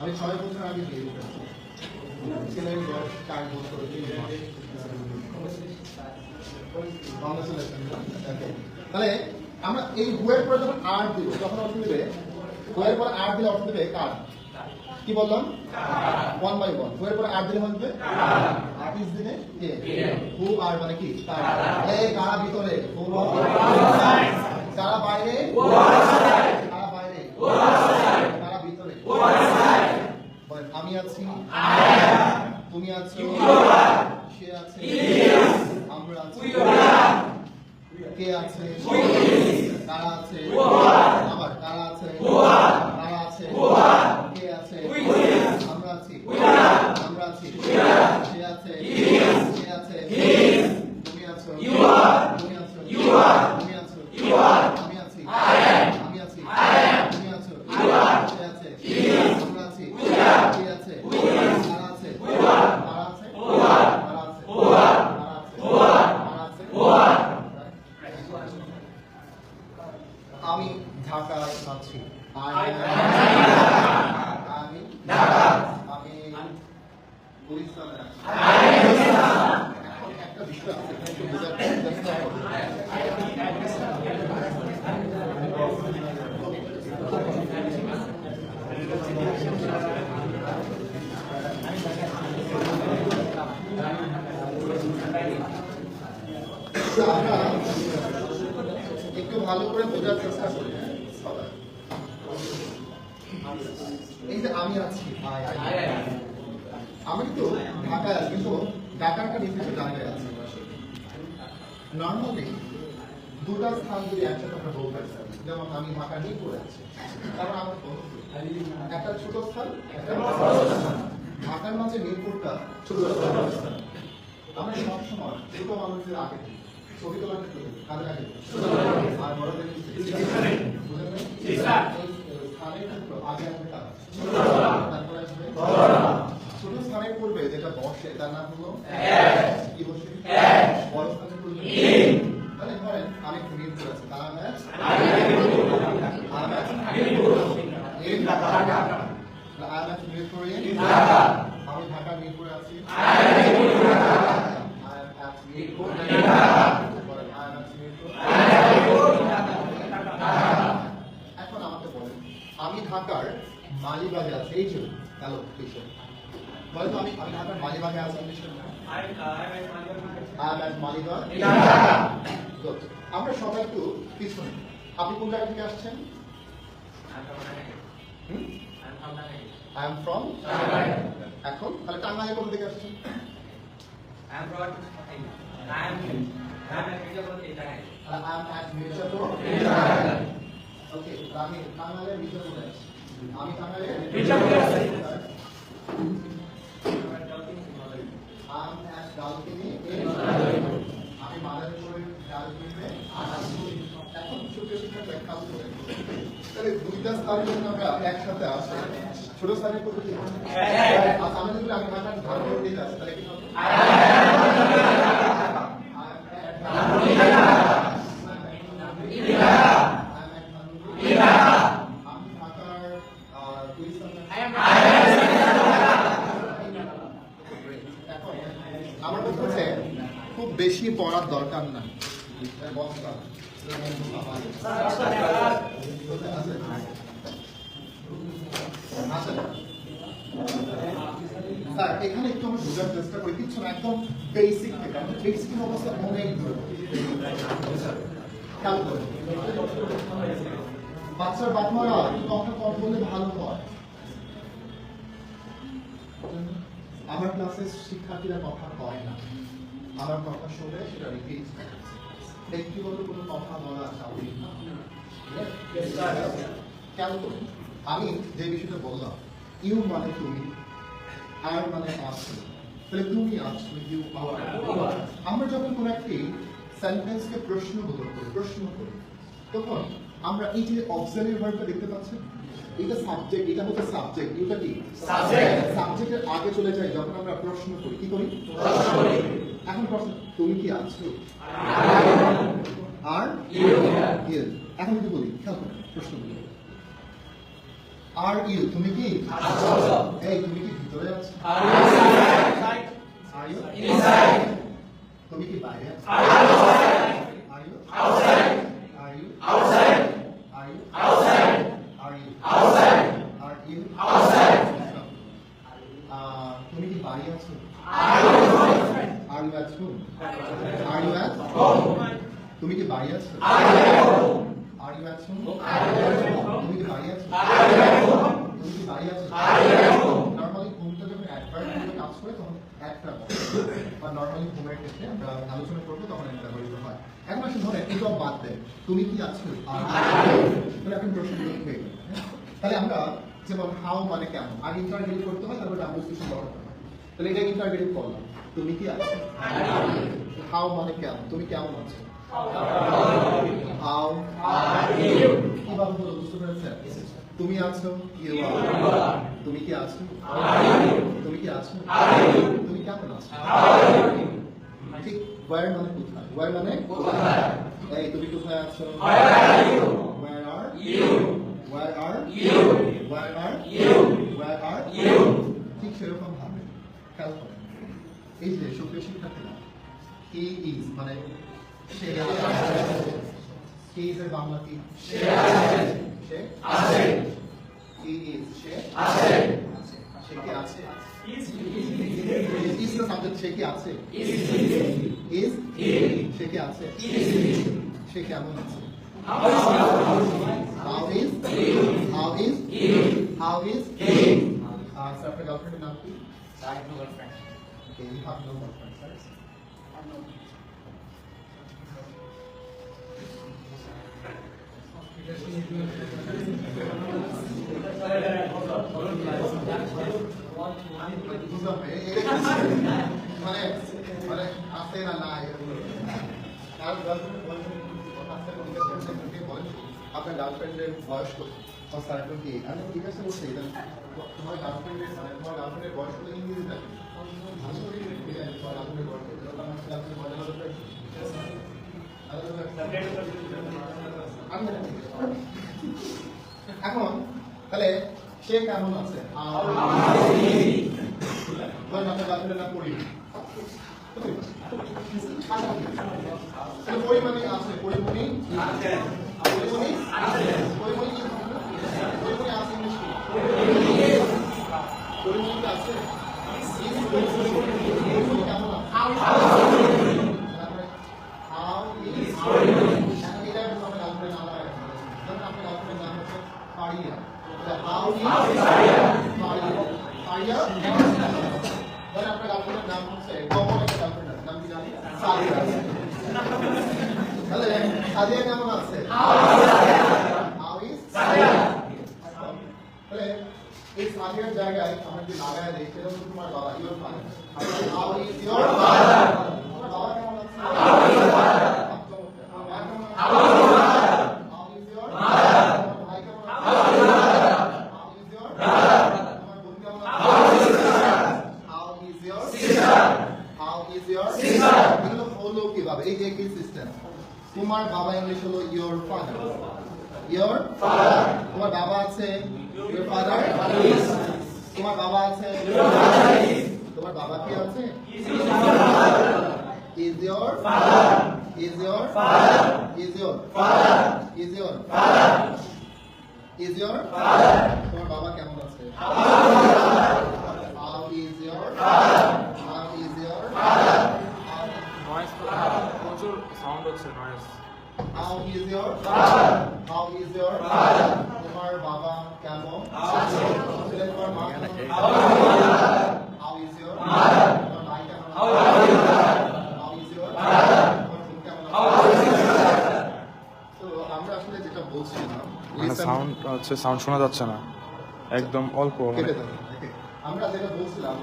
আমি 6 বছর আগে বিয়ে করেছি। ছেলের বয়স 4 বছর 3 মাস। তাহলে আমরা এই হুয়ের পরে যখন আর দিব তখন অর্থ দেবে হুয়ের পরে আর দিলে অর্থ দেবে কার কি বললাম 1 বাই 1 হুয়ের পরে আর দিলে হবে আর্টিস্ট দিলে কে হু আর মানে কি কার এই কারা ভিতরে কারা বাইরে কারা বাইরে কারা ভিতরে আমি আছি তুমি আছো সে আছে আমরা আছি কে আছে কারা আছে আবার কারা আছে কারা আছে কে আছে আমরা আছি আমরা আছি সে আছে সে আছে তুমি আছো তুমি আছো তুমি আছো আমি আছি আমি আছি তুমি আছো সে আছে আমরা আছি কে আছে কারা আছে কারা আছে কারা আছে আমি ঢাকায় আছি আমি ঢাকা আমি গুলিস্তানে আছি একটা বিষয় আছে একটু বোঝার চেষ্টা করুন একটু ভালো করে বোঝার চেষ্টা করি এই যে আমি আছি আমি কিন্তু ঢাকায় আছি কিন্তু ঢাকার একটা নির্দিষ্ট জায়গায় আছি নর্মালি দুটা স্থান যদি একসাথে আমরা বলতে পারি যেমন আমি ঢাকা নিয়ে পড়ে আছি তারপর আমার একটা ছোট স্থান একটা ঢাকার মাঝে মিরপুরটা ছোট স্থান আমরা সবসময় ছোট মানুষের আগে ছবি তোলার ক্ষেত্রে কাদের আগে আর বড়দের স্থানের ক্ষেত্রে আগে আসবে তারা তারপরে আসবে ছোট স্থানে পড়বে যেটা বসে তার নাম হলো কি বসে বড় স্থানে পড়বে তাহলে ধরেন আমি মিরপুর আছি তারা ম্যাচ আমি ঢাকা মিরপুরে আছি এখন আমাকে বলেন আমি ঢাকার মালিবাগে আছি এই যে হ্যালো বলে তো আমি ঢাকার মালিবাগে আছি আমরা সবাই একটু পিছনে আপনি কোন জায়গা থেকে আসছেন I am from এখন তাহলে টাঙ্গাইলে কোথা থেকে আসছেন ওকে আমি টাঙ্গাইলে মির্জাপুরে আছি আমি টাঙ্গাইলে মির্জাপুরে আছি আমি মাদারীপুরের ডালপুরে এখন ছোট শিক্ষা ব্যাখ্যা করে তাহলে দুইটা স্থান যখন আমরা একসাথে আসি ছোট স্থানের পদ্ধতি আমি যদি আমি ঢাকার ধারণ দিতে আসি তাহলে কি হবে আমার কথা হচ্ছে খুব বেশি পড়ার দরকার না স্যার এখানে একটু আমরা বোঝার চেষ্টা করি কিছু না একদম বেসিক থেকে আমাদের বেসিক অবস্থা অনেক খেয়াল করে বাচ্চার বাপ মারা কথা কম বললে ভালো হয় আমার ক্লাসে শিক্ষার্থীরা কথা কয় না আমার কথা শুনে সেটা রিপিট ব্যক্তিগত কোনো কথা বলা স্বাভাবিক না কেন করুন আমি যে বিষয়টা বললাম ইউ মানে তুমি আর মানে আছো তাহলে তুমি আছো ইউ আমরা যখন কোনো একটি সেন্টেন্সকে প্রশ্নবোধক করি প্রশ্ন করি তখন আমরা এই যে অক্সিলারি ভার্বটা দেখতে পাচ্ছেন এটা সাবজেক্ট এটা হচ্ছে সাবজেক্ট এটা কি সাবজেক্টের আগে চলে যায় যখন আমরা প্রশ্ন করি কি করি এখন প্রশ্ন তুমি কি আছো আর ইউ এখন যদি বলি খেয়াল করো প্রশ্ন বলি আর ইউ তুমি কি আছো এই তুমি কি ভিতরে আছো? Are you? তুমি কি বাইরে আছো? Are you? Are you? Are you? Are you? Are you? তুমি কি বাড়ি আছো? Are you at home? Are you at home? তুমি কি বাড়ি আছো? Are you at home? তুমি কি বাড়ি আছো? তুমি কি বাড়ি আছো? নরমালি ঘুমটা যখন একবার করে কাজ করে তখন একটা বা নরমালি ঘুমের ক্ষেত্রে আমরা আলোচনা করবো তখন একটা ব্যবহৃত হয়। এখন আসলে ধরেন এসব বাদ দেয়, তুমি কি আছো? তাহলে এখন প্রশ্নগুলো হয়ে গেল। তাহলে আমরা যেমন হাউ মানে কেমন আগে ইন্টারভিউ করতে হয়, তারপর ডাব্লিউসিশন করতে হয়। তাহলে এটা ইন্টারভিউ করলাম, তুমি কি আছো? হাউ মানে কেমন, তুমি কেমন আছো? হাউ কিভাবে বলো, বুঝতে পেরেছেন? তুমি আছো, ইউ আর। তুমি কি আছো? তুমি কি আছো? তুমি কেমন আছো? ঠিক ওয়্যার মানে কোথায়, ওয়্যার মানে কোথায়। এই তুমি কোথায় আছো? Where are you? Where are you? Where are you? Where are you? ঠিক সেরকম ভাবে খেয়াল করেন, এই যে সুপ্রিয় শিক্ষার্থীরা, he is মানে সে আছে, he is এর বাংলা কি? সে আছে, সে আছে। he is সে আছে, সে কি আছে? is the subject, সে কি আছে? is সে কি আছে? সে কেমন আছে? How is আপনার গার্লফ্রেন্ডের নাম কি? I have no girlfriend. Okay, you have no girlfriend, right? মানে মানে আছে না না আর গার্লফ্রেন্ড আপনার গার্লফ্রেন্ডের বয়স কত? স্যার এখন কি আমি জিজ্ঞাসা করছি, তোমার গার্লফ্রেন্ডের মানে তোমার গার্লফ্রেন্ডের বয়স কত ইংরেজি থাকে? এখন তাহলে সে কেমন আছে? আপনার গার্লফ্রেন্ডের নাম পড়ি পরিমাণে আছে, পরিমাণে আছে, পরিমাণে আছে, পরিমাণে কি পরিমাণে আছে ইংলিশ কি? পরিমাণে আছে, কেমন আছে? হাউ ইজ এটা আপনার গার্লফ্রেন্ড নাম হয়, আপনার গার্লফ্রেন্ড নাম হচ্ছে ফারিয়া। হাউ ইজ ফারিয়া, আপনার গার্লফ্রেন্ডের নাম হচ্ছে কমন একটা গার্লফ্রেন্ডের নাম কি জানি? সাদিয়া। তাহলে সাদিয়া কেমন আছে? How is Sadia. তাহলে এই সাদিয়ার জায়গায় আমরা যদি লাগায় দেই সেটা হচ্ছে তোমার বাবা, your father. How is your father? তোমার বাবা কেমন আছে? How is your father? How is your father? How is your father? তোমার ভাই কেমন আছে? How is your father? How is your father? তোমার বোন কেমন আছে? How is your father? How is your sister? How is your sister? এগুলো হলো কিভাবে? এই যে একই সিস্টেম। তোমার বাবা ইংলিশ হলো your father. Your father. তোমার বাবা আছে your father is. তোমার বাবা আছে your father is. তোমার বাবা কি আছে? Is your father. Is your father. Is your father. Is your father. Is your father. তোমার বাবা কেমন আছে? How is your father? How is your father? Noise প্রচুর সাউন্ড হচ্ছে, noise. How is your father? How is your father? তোমার বাবা কেমন আছে? তোমার মা কেমন আছে? How is your mother? তোমার ভাই কেমন আছে? How is your father? তোমার বোন কেমন আছে? তো আমরা আসলে যেটা বলছিলাম, মানে সাউন্ড হচ্ছে, সাউন্ড শোনা যাচ্ছে না, একদম অল্প। আমরা যেটা বলছিলাম